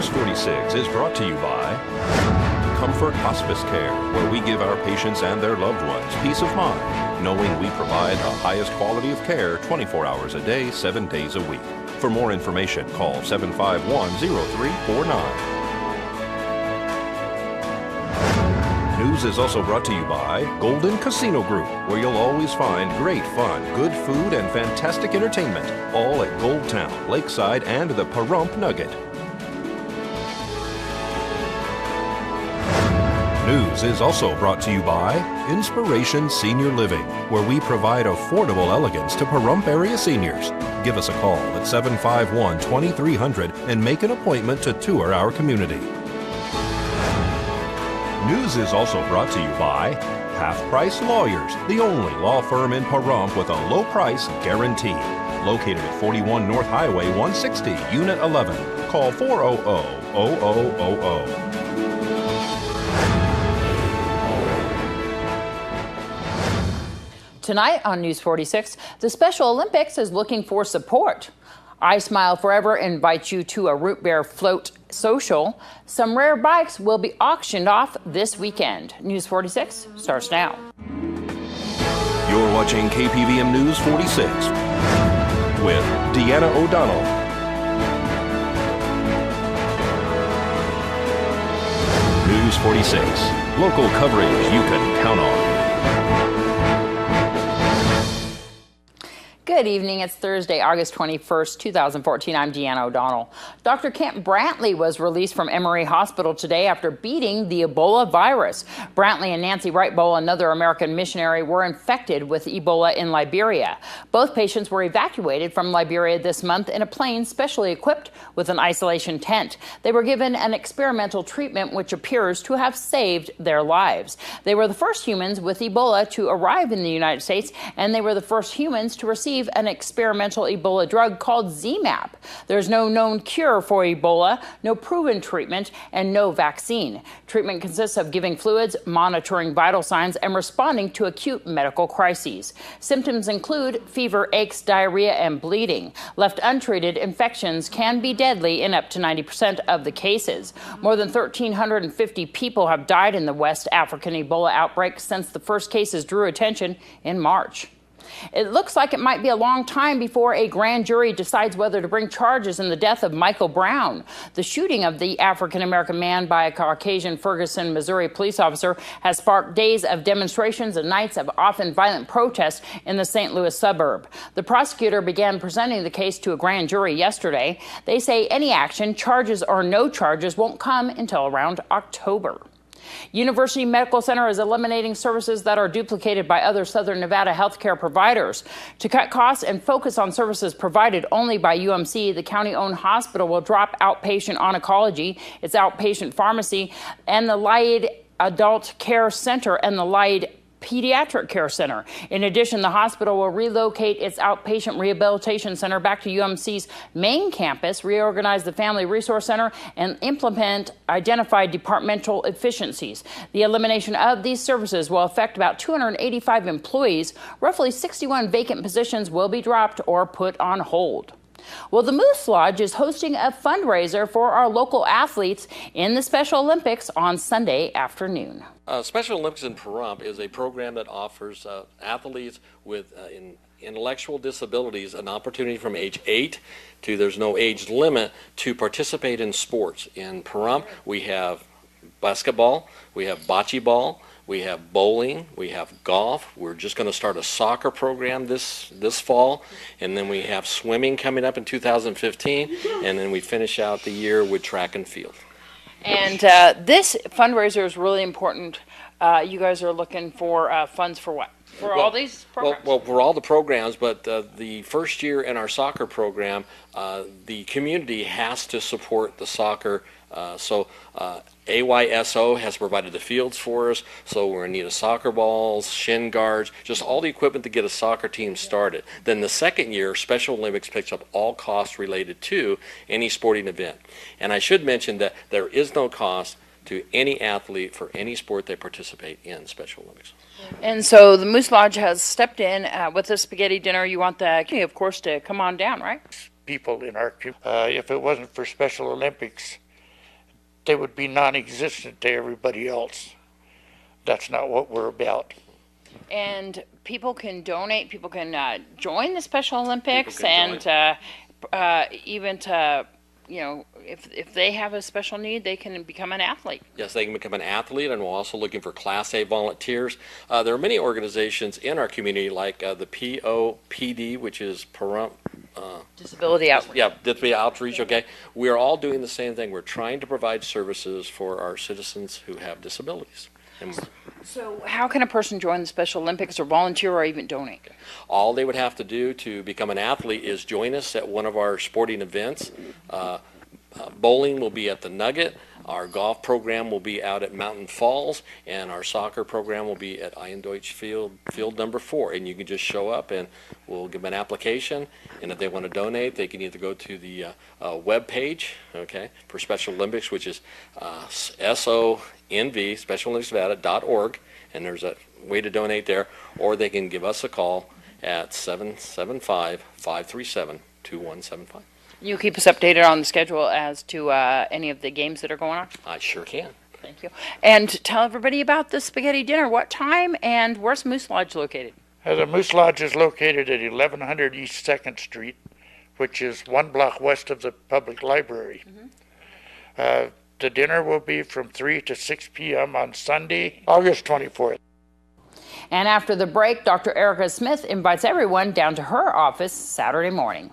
News 46 is brought to you by Comfort Hospice Care, where we give our patients and their loved ones peace of mind, knowing we provide the highest quality of care 24 hours a day, 7 days a week. For more information, call 751-0349. News is also brought to you by Golden Casino Group, where you'll always find great fun, good food, and fantastic entertainment, all at Gold Town, Lakeside, and the Pahrump Nugget. News is also brought to you by Inspiration Senior Living, where we provide affordable elegance to Pahrump area seniors. Give us a call at 751-2300 and make an appointment to tour our community. News is also brought to you by Half Price Lawyers, the only law firm in Pahrump with a low price guarantee. Located at 41 North Highway 160, Unit 11. Call 400-0000. Tonight on News 46, the Special Olympics is looking for support. I Smile Forever invites you to a root beer float social. Some rare bikes will be auctioned off this weekend. News 46 starts now. You're watching KPVM News 46 with Deanna O'Donnell. News 46, local coverage you can count on. Good evening. It's Thursday, August 21st, 2014. I'm Deanna O'Donnell. Dr. Kent Brantley was released from Emory Hospital today after beating the Ebola virus. Brantley and Nancy Wright-Bowl, another American missionary, were infected with Ebola in Liberia. Both patients were evacuated from Liberia this month in a plane specially equipped with an isolation tent. They were given an experimental treatment which appears to have saved their lives. They were the first humans with Ebola to arrive in the United States, and they were the first humans to receive an experimental Ebola drug called ZMapp. There's no known cure for Ebola, no proven treatment, and no vaccine. Treatment consists of giving fluids, monitoring vital signs, and responding to acute medical crises. Symptoms include fever, aches, diarrhea, and bleeding. Left untreated, infections can be deadly in up to 90% of the cases. More than 1,350 people have died in the West African Ebola outbreak since the first cases drew attention in March. It looks like it might be a long time before a grand jury decides whether to bring charges in the death of Michael Brown. The shooting of the African-American man by a Caucasian Ferguson, Missouri police officer has sparked days of demonstrations and nights of often violent protests in the St. Louis suburb. The prosecutor began presenting the case to a grand jury yesterday. They say any action, charges or no charges, won't come until around October. University Medical Center is eliminating services that are duplicated by other Southern Nevada healthcare providers. To cut costs and focus on services provided only by UMC, the county-owned hospital will drop outpatient oncology, its outpatient pharmacy, and the Lyde Adult Care Center and the Lyde Pediatric Care Center. In addition, the hospital will relocate its outpatient rehabilitation center back to UMC's main campus, reorganize the Family Resource Center, and implement identified departmental efficiencies. The elimination of these services will affect about 285 employees. Roughly 61 vacant positions will be dropped or put on hold. Well, the Moose Lodge is hosting a fundraiser for our local athletes in the Special Olympics on Sunday afternoon. Special Olympics in Pahrump is a program that offers athletes with intellectual disabilities an opportunity from age 8 to there's no age limit to participate in sports. In Pahrump, we have basketball, we have bocce ball, we have bowling, we have golf. We're just going to start a soccer program this fall, and then we have swimming coming up in 2015, and then we finish out the year with track and field. And this fundraiser is really important. You guys are looking for funds for what? For all these programs? Well, for all the programs, but the first year in our soccer program, the community has to support the soccer. So AYSO has provided the fields for us, so we're in need of soccer balls, shin guards, just all the equipment to get a soccer team started. Then the second year, Special Olympics picks up all costs related to any sporting event. And I should mention that there is no cost to any athlete for any sport they participate in Special Olympics. And so the Moose Lodge has stepped in with the spaghetti dinner. You want the community, of course, to come on down, right? People in our if it wasn't for Special Olympics, they would be non-existent to everybody else. That's not what we're about. And people can donate, people can join the Special Olympics, People can and even to, if they have a special need, they can become an athlete. Yes, they can become an athlete, and we're also looking for Class A volunteers. There are many organizations in our community, like the POPD, which is Pahrump. Disability outreach. Yeah, disability outreach, okay. We are all doing the same thing. We're trying to provide services for our citizens who have disabilities. And So how can a person join the Special Olympics or volunteer or even donate? all they would have to do to become an athlete is join us at one of our sporting events. Bowling will be at the Nugget. Our golf program will be out at Mountain Falls, and our soccer program will be at Ian Deutsch Field number 4. And you can just show up, and we'll give them an application. And if they want to donate, they can either go to the web page, okay, for Special Olympics, which is SONV, SpecialOlympicsNevada.org, and there's a way to donate there. Or they can give us a call at 775-537-2175. You keep us updated on the schedule as to any of the games that are going on? I sure can. Thank you. And tell everybody about the spaghetti dinner. What time and where's Moose Lodge located? The Moose Lodge is located at 1100 East 2nd Street, which is 1 block west of the public library. The dinner will be from 3 to 6 p.m. on Sunday, August 24th. And after the break, Dr. Erica Smith invites everyone down to her office Saturday morning.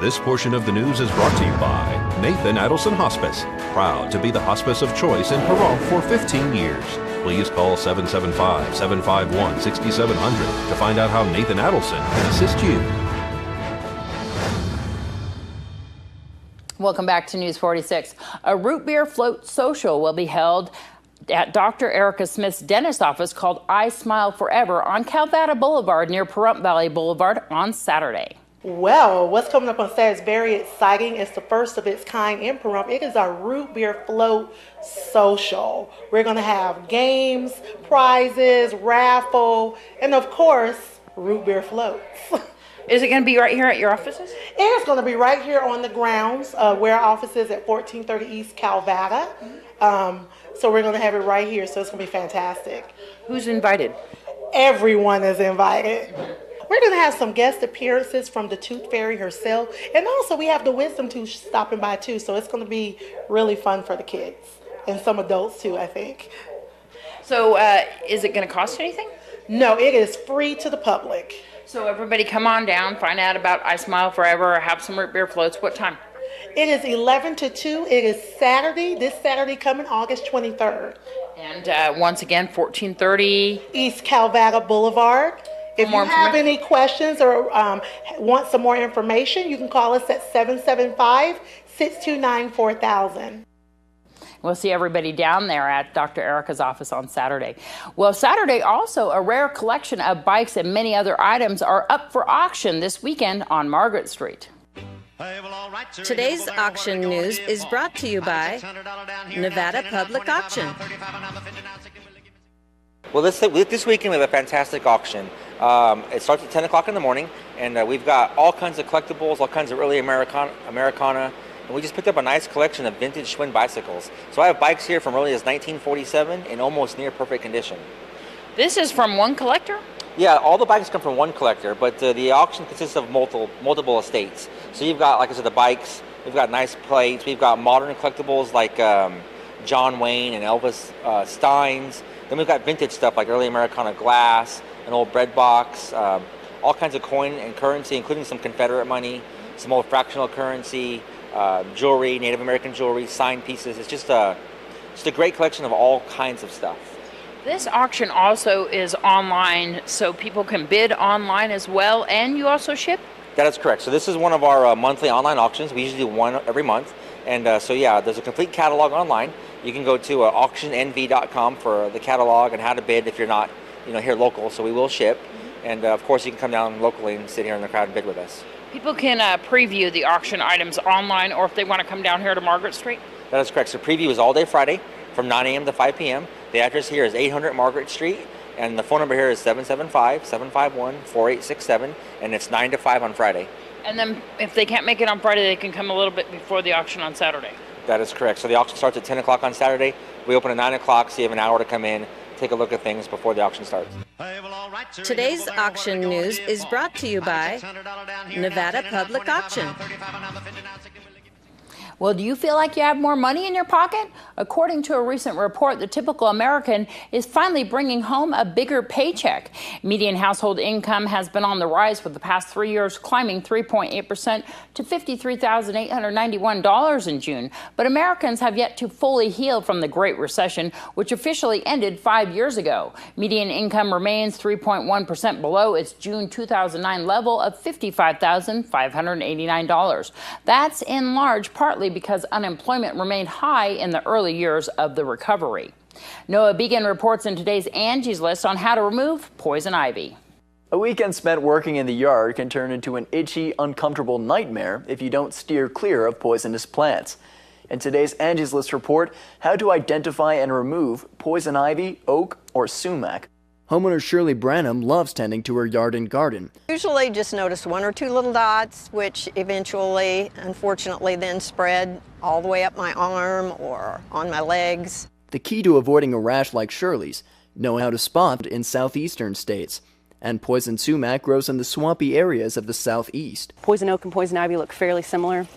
This portion of the news is brought to you by Nathan Adelson Hospice, proud to be the hospice of choice in Pahrump for 15 years. Please call 775-751-6700 to find out how Nathan Adelson can assist you. Welcome back to News 46. A root beer float social will be held at Dr. Erica Smith's dentist office called I Smile Forever on Calvada Boulevard near Pahrump Valley Boulevard on Saturday. Well, what's coming up on Saturday is very exciting. It's the first of its kind in Pahrump. It is our root beer float social. We're going to have games, prizes, raffle, and of course, root beer floats. Is it going to be right here at your offices? It's going to be right here on the grounds where our office is at 1430 East Calvada. So we're going to have it right here, so it's going to be fantastic. Who's invited? Everyone is invited. We're going to have some guest appearances from the Tooth Fairy herself. And also we have the Wisdom Tooth stopping by too. So it's going to be really fun for the kids and some adults too, I think. So is it going to cost anything? No, it is free to the public. So everybody come on down, find out about I Smile Forever, or have some root beer floats. What time? It is 11 to 2. It is Saturday, this Saturday coming August 23rd. And once again, 1430 East Calvada Boulevard. If you have any questions or want some more information, you can call us at 775-629-4000. We'll see everybody down there at Dr. Erica's office on Saturday. Well, Saturday also, a rare collection of bikes and many other items are up for auction this weekend on Margaret Street. Today's auction news is brought to you by Nevada Public Auction. Well, this weekend we have a fantastic auction. It starts at 10 o'clock in the morning, and we've got all kinds of collectibles, all kinds of early Americana, and we just picked up a nice collection of vintage Schwinn bicycles. So I have bikes here from early as 1947 in almost near perfect condition. This is from one collector? Yeah, all the bikes come from one collector, but the auction consists of multiple estates. So you've got, like I said, the bikes, we've got nice plates, we've got modern collectibles like John Wayne and Elvis Steins. Then we've got vintage stuff like early Americana glass, an old bread box, all kinds of coin and currency, including some Confederate money, some old fractional currency, jewelry, Native American jewelry, signed pieces. It's just a great collection of all kinds of stuff. This auction also is online, so people can bid online as well, and you also ship? That is correct. So this is one of our monthly online auctions. We usually do one every month. And so yeah, there's a complete catalog online. You can go to auctionnv.com for the catalog and how to bid if you're not here local. So we will ship. And of course you can come down locally and sit here in the crowd and bid with us. People can preview the auction items online, or if they want to come down here to Margaret Street? That is correct. So preview is all day Friday from 9 a.m. to 5 p.m. The address here is 800 Margaret Street, and the phone number here is 775-751-4867, and it's 9 to 5 on Friday. And then if they can't make it on Friday, they can come a little bit before the auction on Saturday. That is correct. So the auction starts at 10 o'clock on Saturday. We open at 9 o'clock, so you have an hour to come in, take a look at things before the auction starts. Today's auction news is brought to you by Nevada Public Auction. Well, do you feel like you have more money in your pocket? According to a recent report, the typical American is finally bringing home a bigger paycheck. Median household income has been on the rise for the past 3 years, climbing 3.8% to $53,891 in June. But Americans have yet to fully heal from the Great Recession, which officially ended 5 years ago. Median income remains 3.1% below its June 2009 level of $55,589. That's in large partly because unemployment remained high in the early years of the recovery. Noah Began reports in today's Angie's List on how to remove poison ivy. A weekend spent working in the yard can turn into an itchy, uncomfortable nightmare if you don't steer clear of poisonous plants. In today's Angie's List report, how to identify and remove poison ivy, oak, or sumac. Homeowner Shirley Branham loves tending to her yard and garden. Usually just notice 1 or 2 little dots, which eventually, unfortunately, then spread all the way up my arm or on my legs. The key to avoiding a rash like Shirley's, knowing how to spot in southeastern states. And poison sumac grows in the swampy areas of the southeast. Poison oak and poison ivy look fairly similar,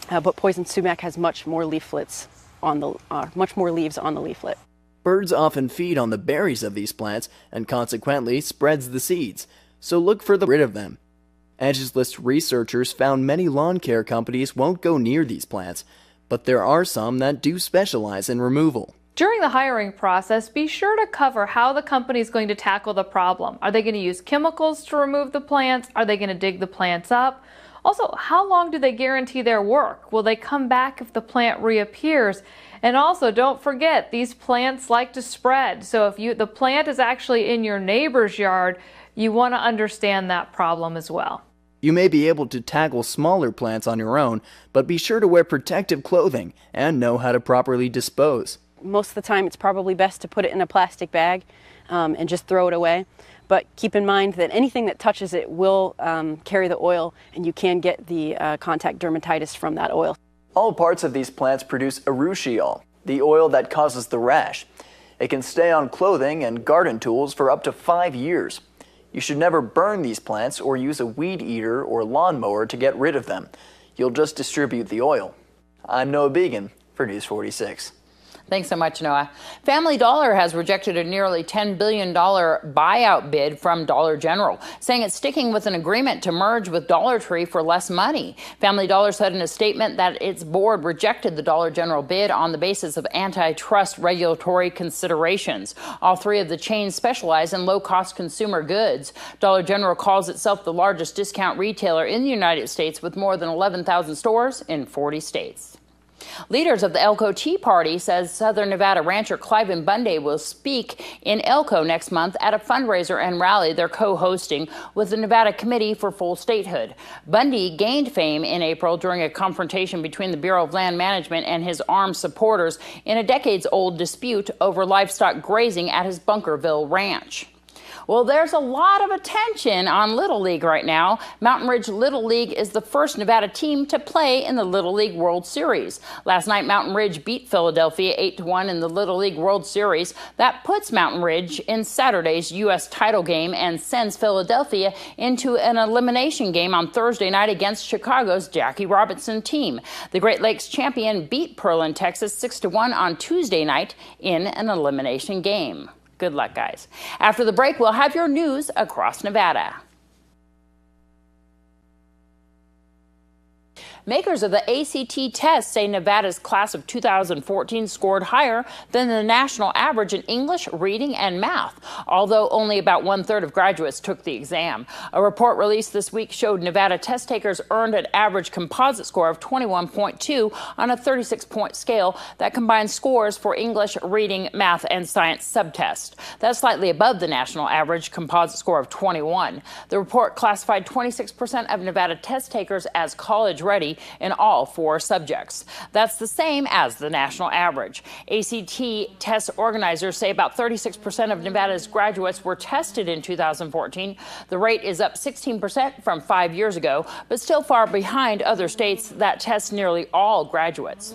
but poison sumac has much more leaflets on the much more leaves on the leaflet. Birds often feed on the berries of these plants and consequently spreads the seeds, so look for the rid of them. Angie's List researchers found many lawn care companies won't go near these plants, but there are some that do specialize in removal. During the hiring process, be sure to cover how the company is going to tackle the problem. Are they going to use chemicals to remove the plants? Are they going to dig the plants up? Also, how long do they guarantee their work? Will they come back if the plant reappears? And also, don't forget, these plants like to spread. So if the plant is actually in your neighbor's yard, you want to understand that problem as well. You may be able to tackle smaller plants on your own, but be sure to wear protective clothing and know how to properly dispose. Most of the time, it's probably best to put it in a plastic bag and just throw it away. But keep in mind that anything that touches it will carry the oil, and you can get the contact dermatitis from that oil. All parts of these plants produce urushiol, the oil that causes the rash. It can stay on clothing and garden tools for up to 5 years. You should never burn these plants or use a weed eater or lawnmower to get rid of them. You'll just distribute the oil. I'm Noah Began for News 46. Thanks so much, Noah. Family Dollar has rejected a nearly $10 billion buyout bid from Dollar General, saying it's sticking with an agreement to merge with Dollar Tree for less money. Family Dollar said in a statement that its board rejected the Dollar General bid on the basis of antitrust regulatory considerations. All three of the chains specialize in low-cost consumer goods. Dollar General calls itself the largest discount retailer in the United States with more than 11,000 stores in 40 states. Leaders of the Elko Tea Party says Southern Nevada rancher Cliven Bundy will speak in Elko next month at a fundraiser and rally they're co-hosting with the Nevada Committee for Full Statehood. Bundy gained fame in April during a confrontation between the Bureau of Land Management and his armed supporters in a decades-old dispute over livestock grazing at his Bunkerville ranch. Well, there's a lot of attention on Little League right now. Mountain Ridge Little League is the first Nevada team to play in the Little League World Series. Last night, Mountain Ridge beat Philadelphia 8-1 in the Little League World Series. That puts Mountain Ridge in Saturday's U.S. title game and sends Philadelphia into an elimination game on Thursday night against Chicago's Jackie Robinson team. The Great Lakes champion beat Pearland, Texas 6-1 on Tuesday night in an elimination game. Good luck, guys. After the break, we'll have your news across Nevada. Makers of the ACT test say Nevada's class of 2014 scored higher than the national average in English, reading, and math, although only about 1/3 of graduates took the exam. A report released this week showed Nevada test takers earned an average composite score of 21.2 on a 36-point scale that combines scores for English, reading, math, and science subtest. That's slightly above the national average composite score of 21. The report classified 26% of Nevada test takers as college ready, in all 4 subjects. That's the same as the national average. ACT test organizers say about 36% of Nevada's graduates were tested in 2014. The rate is up 16% from 5 years ago, but still far behind other states that test nearly all graduates.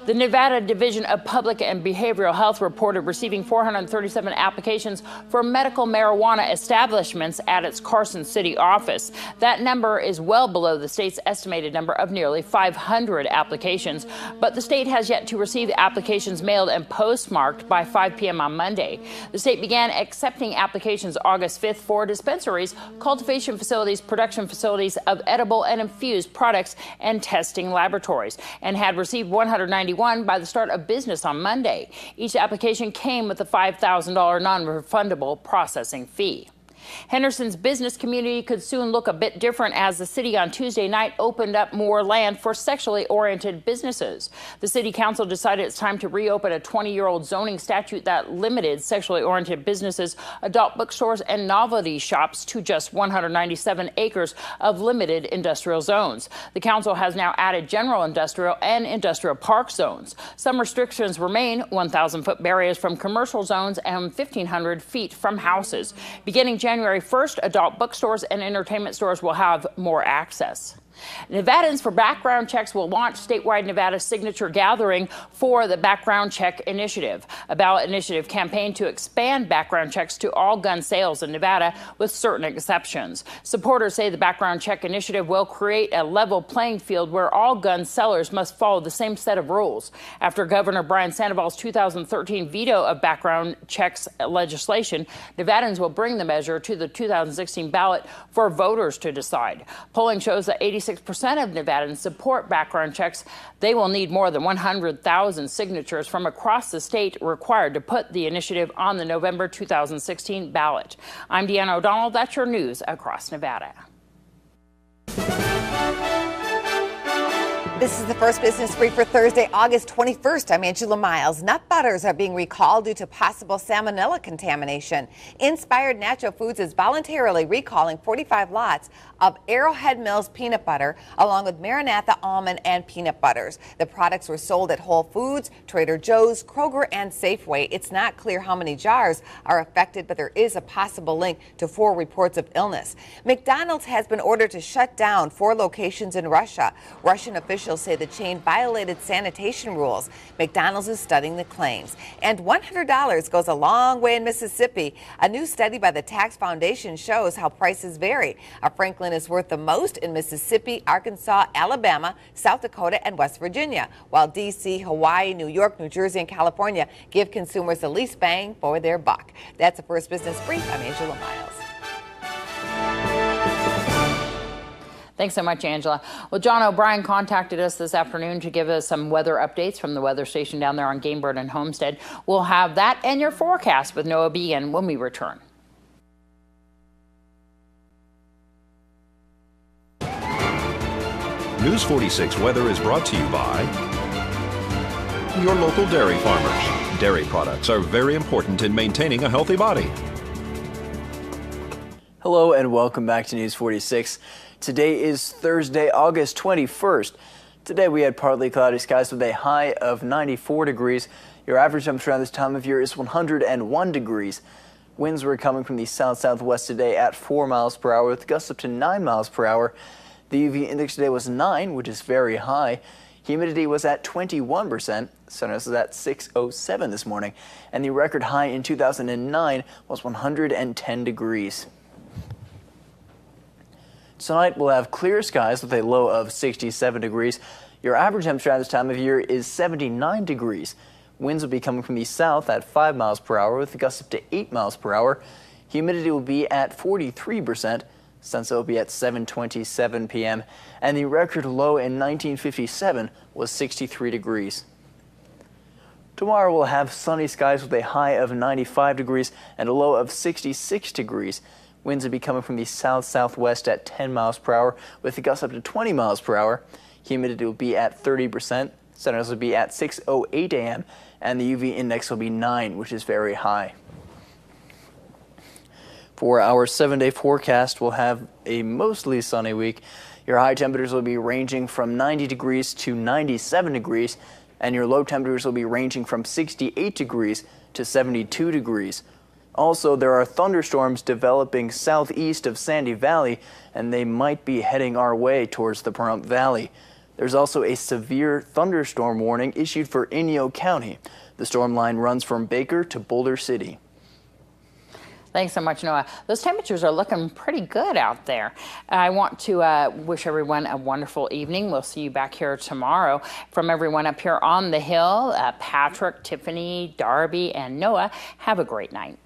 The Nevada Division of Public and Behavioral Health reported receiving 437 applications for medical marijuana establishments at its Carson City office. That number is well below the state's estimated number of nearly 500 applications, but the state has yet to receive applications mailed and postmarked by 5 p.m. on Monday. The state began accepting applications August 5th for dispensaries, cultivation facilities, production facilities of edible and infused products, and testing laboratories, and had received 191 by the start of business on Monday. Each application came with a $5,000 non-refundable processing fee. Henderson's business community could soon look a bit different as the city on Tuesday night opened up more land for sexually oriented businesses. The city council decided it's time to reopen a 20-year-old zoning statute that limited sexually oriented businesses, adult bookstores, and novelty shops to just 197 acres of limited industrial zones. The council has now added general industrial and industrial park zones. Some restrictions remain: 1,000-foot barriers from commercial zones and 1,500 feet from houses. Beginning January 1st, adult bookstores and entertainment stores will have more access. Nevadans for background checks will launch statewide Nevada signature gathering for the background check initiative, a ballot initiative campaign to expand background checks to all gun sales in Nevada with certain exceptions. Supporters say the background check initiative will create a level playing field where all gun sellers must follow the same set of rules. After Governor Brian Sandoval's 2013 veto of background checks legislation, Nevadans will bring the measure to the 2016 ballot for voters to decide. Polling shows that 86% of Nevadans support background checks. They will need more than 100,000 signatures from across the state required to put the initiative on the November 2016 ballot. I'm Deanna O'Donnell. That's your news across Nevada. This is the First Business Brief for Thursday, August 21st. I'm Angela Miles. Nut butters are being recalled due to possible salmonella contamination. Inspired Natural Foods is voluntarily recalling 45 lots of Arrowhead Mills peanut butter, along with Maranatha almond and peanut butters. The products were sold at Whole Foods, Trader Joe's, Kroger, and Safeway. It's not clear how many jars are affected, but there is a possible link to 4 reports of illness. McDonald's has been ordered to shut down 4 locations in Russia. Russian officials say the chain violated sanitation rules. McDonald's is studying the claims. And $100 goes a long way in Mississippi. A new study by the Tax Foundation shows how prices vary. A Franklin is worth the most in Mississippi, Arkansas, Alabama, South Dakota, and West Virginia, while D.C., Hawaii, New York, New Jersey, and California give consumers the least bang for their buck. That's the First Business Brief. I'm Angela Miles. Thanks so much, Angela. Well, John O'Brien contacted us this afternoon to give us some weather updates from the weather station down there on Gamebird and Homestead. We'll have that and your forecast with Noah Began when we return. News 46 weather is brought to you by your local dairy farmers. Dairy products are very important in maintaining a healthy body. Hello and welcome back to News 46. Today is Thursday, August 21st. Today we had partly cloudy skies with a high of 94 degrees. Your average temperature around this time of year is 101 degrees. Winds were coming from the south-southwest today at 4 miles per hour with gusts up to 9 miles per hour. The UV index today was 9, which is very high. Humidity was at 21%. Sunrise was at 6:07 this morning. And the record high in 2009 was 110 degrees. Tonight we'll have clear skies with a low of 67 degrees. Your average temperature at this time of year is 79 degrees. Winds will be coming from the south at 5 miles per hour with gusts up to 8 miles per hour. Humidity will be at 43%. Sunset will be at 7:27 p.m. And the record low in 1957 was 63 degrees. Tomorrow we'll have sunny skies with a high of 95 degrees and a low of 66 degrees. Winds will be coming from the south-southwest at 10 miles per hour with gusts up to 20 miles per hour. Humidity will be at 30%. Sunrise will be at 6:08 a.m. and the UV index will be 9, which is very high. For our 7-day forecast, we'll have a mostly sunny week. Your high temperatures will be ranging from 90 degrees to 97 degrees, and your low temperatures will be ranging from 68 degrees to 72 degrees. Also, there are thunderstorms developing southeast of Sandy Valley, and they might be heading our way towards the Pahrump Valley. There's also a severe thunderstorm warning issued for Inyo County. The storm line runs from Baker to Boulder City. Thanks so much, Noah. Those temperatures are looking pretty good out there. I want to wish everyone a wonderful evening. We'll see you back here tomorrow. From everyone up here on the Hill, Patrick, Tiffany, Darby, and Noah, have a great night.